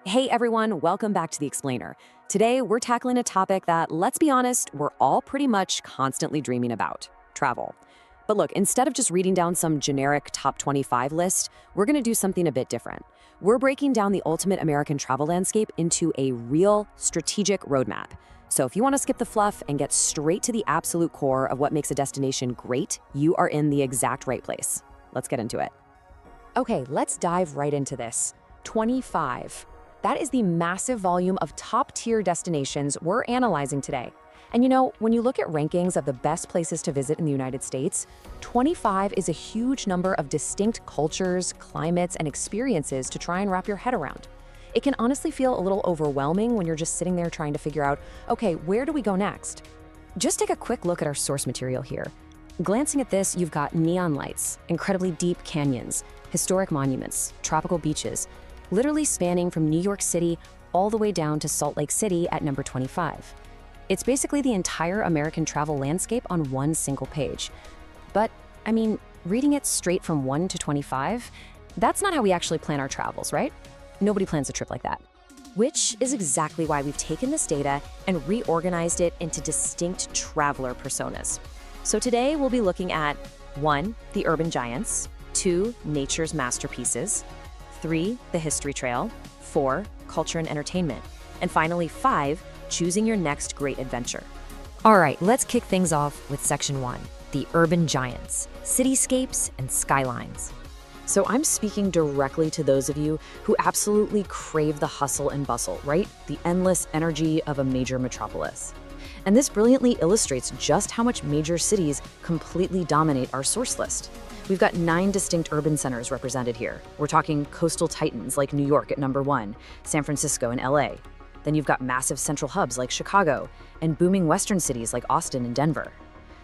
Hey everyone, welcome back to The Explainer. Today, we're tackling a topic that, let's be honest, we're all pretty much constantly dreaming about: travel. But look, instead of just reading down some generic top 25 list, we're gonna do something a bit different. We're breaking down the ultimate American travel landscape into a real strategic roadmap. So if you wanna skip the fluff and get straight to the absolute core of what makes a destination great, you are in the exact right place. Let's get into it. Okay, let's dive right into this. 25. That is the massive volume of top-tier destinations we're analyzing today. And you know, when you look at rankings of the best places to visit in the United States, 25 is a huge number of distinct cultures, climates, and experiences to try and wrap your head around. It can honestly feel a little overwhelming when you're just sitting there trying to figure out, okay, where do we go next? Just take a quick look at our source material here. Glancing at this, you've got neon lights, incredibly deep canyons, historic monuments, tropical beaches, literally spanning from New York City all the way down to Salt Lake City at number 25. It's basically the entire American travel landscape on one single page. But, I mean, reading it straight from 1 to 25, that's not how we actually plan our travels, right? Nobody plans a trip like that. Which is exactly why we've taken this data and reorganized it into distinct traveler personas. So today we'll be looking at 1. The urban giants, 2. Nature's masterpieces, 3. The history trail, 4. Culture and entertainment, and finally 5. Choosing your next great adventure. All right, let's kick things off with section 1, the urban giants, cityscapes and skylines. So I'm speaking directly to those of you who absolutely crave the hustle and bustle, right? The endless energy of a major metropolis. And this brilliantly illustrates just how much major cities completely dominate our source list. We've got 9 distinct urban centers represented here. We're talking coastal titans like New York at number 1, San Francisco and LA. Then you've got massive central hubs like Chicago and booming western cities like Austin and Denver.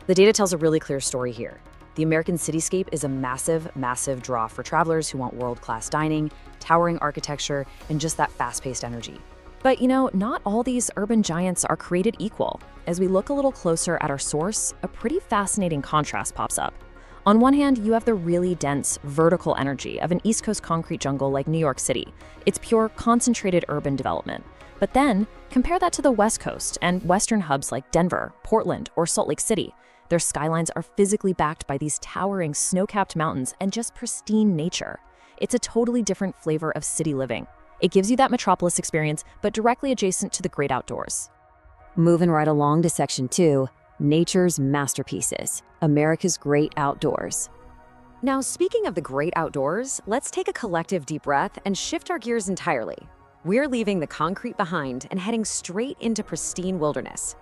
The data tells a really clear story here. The American cityscape is a massive, massive draw for travelers who want world-class dining, towering architecture, and just that fast-paced energy. But you know, not all these urban giants are created equal. As we look a little closer at our source, a pretty fascinating contrast pops up. On one hand, you have the really dense, vertical energy of an East Coast concrete jungle like New York City. It's pure, concentrated urban development. But then, compare that to the West Coast and western hubs like Denver, Portland, or Salt Lake City. Their skylines are physically backed by these towering, snow-capped mountains and just pristine nature. It's a totally different flavor of city living. It gives you that metropolis experience, but directly adjacent to the great outdoors. Moving right along to section 2, nature's masterpieces, America's great outdoors. Now, speaking of the great outdoors, let's take a collective deep breath and shift our gears entirely. We're leaving the concrete behind and heading straight into pristine wilderness.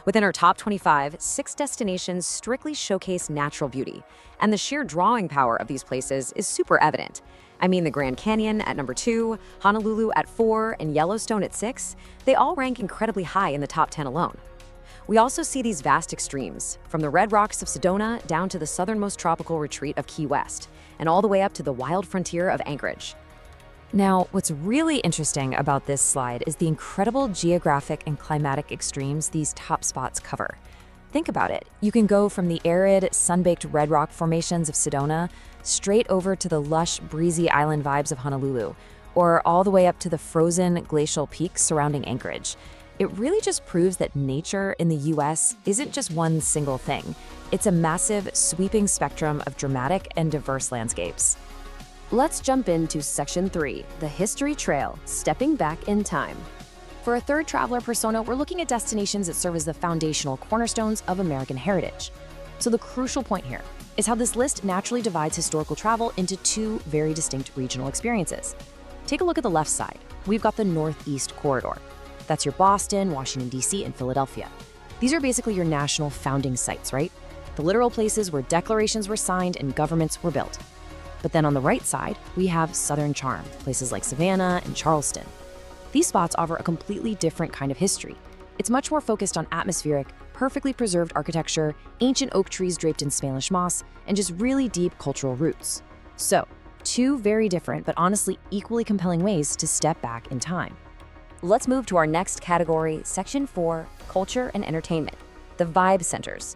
Within our top 25, 6 destinations strictly showcase natural beauty, and the sheer drawing power of these places is super evident. I mean, the Grand Canyon at number 2, Honolulu at 4, and Yellowstone at 6, they all rank incredibly high in the top 10 alone. We also see these vast extremes, from the red rocks of Sedona down to the southernmost tropical retreat of Key West, and all the way up to the wild frontier of Anchorage. Now, what's really interesting about this slide is the incredible geographic and climatic extremes these top spots cover. Think about it. You can go from the arid, sun-baked red rock formations of Sedona straight over to the lush, breezy island vibes of Honolulu, or all the way up to the frozen glacial peaks surrounding Anchorage. It really just proves that nature in the US isn't just one single thing. It's a massive, sweeping spectrum of dramatic and diverse landscapes. Let's jump into section 3, the history trail, stepping back in time. For a third traveler persona, we're looking at destinations that serve as the foundational cornerstones of American heritage. So the crucial point here is how this list naturally divides historical travel into 2 very distinct regional experiences. Take a look at the left side. We've got the Northeast Corridor. That's your Boston, Washington, D.C., and Philadelphia. These are basically your national founding sites, right? The literal places where declarations were signed and governments were built. But then on the right side, we have Southern charm, places like Savannah and Charleston. These spots offer a completely different kind of history. It's much more focused on atmospheric, perfectly preserved architecture, ancient oak trees draped in Spanish moss, and just really deep cultural roots. So, 2 very different but honestly equally compelling ways to step back in time. Let's move to our next category, section 4, culture and entertainment, the vibe centers.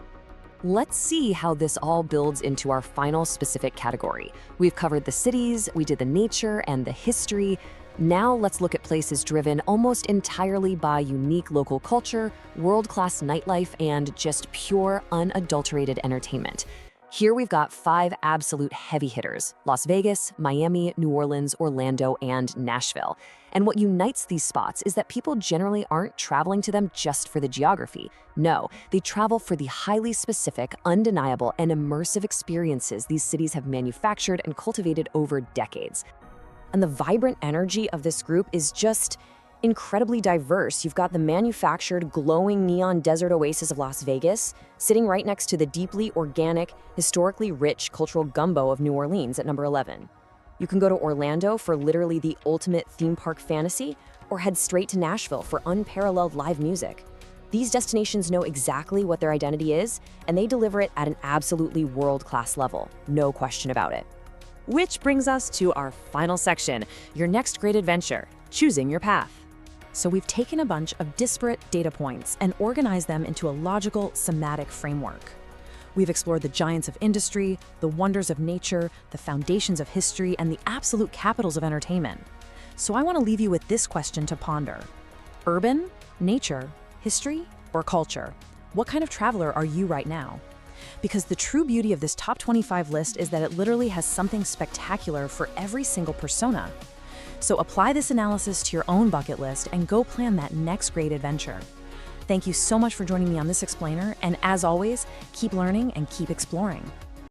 Let's see how this all builds into our final specific category. We've covered the cities, we did the nature and the history. Now let's look at places driven almost entirely by unique local culture, world-class nightlife, and just pure, unadulterated entertainment. Here we've got 5 absolute heavy hitters: Las Vegas, Miami, New Orleans, Orlando, and Nashville. And what unites these spots is that people generally aren't traveling to them just for the geography. No, they travel for the highly specific, undeniable, and immersive experiences these cities have manufactured and cultivated over decades. And the vibrant energy of this group is just incredibly diverse. You've got the manufactured, glowing neon desert oasis of Las Vegas, sitting right next to the deeply organic, historically rich cultural gumbo of New Orleans at number 11. You can go to Orlando for literally the ultimate theme park fantasy, or head straight to Nashville for unparalleled live music. These destinations know exactly what their identity is, and they deliver it at an absolutely world-class level, no question about it. Which brings us to our final section, your next great adventure, choosing your path. So we've taken a bunch of disparate data points and organized them into a logical, somatic framework. We've explored the giants of industry, the wonders of nature, the foundations of history, and the absolute capitals of entertainment. So I want to leave you with this question to ponder. Urban, nature, history, or culture? What kind of traveler are you right now? Because the true beauty of this top 25 list is that it literally has something spectacular for every single persona. So apply this analysis to your own bucket list and go plan that next great adventure. Thank you so much for joining me on this explainer, and as always, keep learning and keep exploring.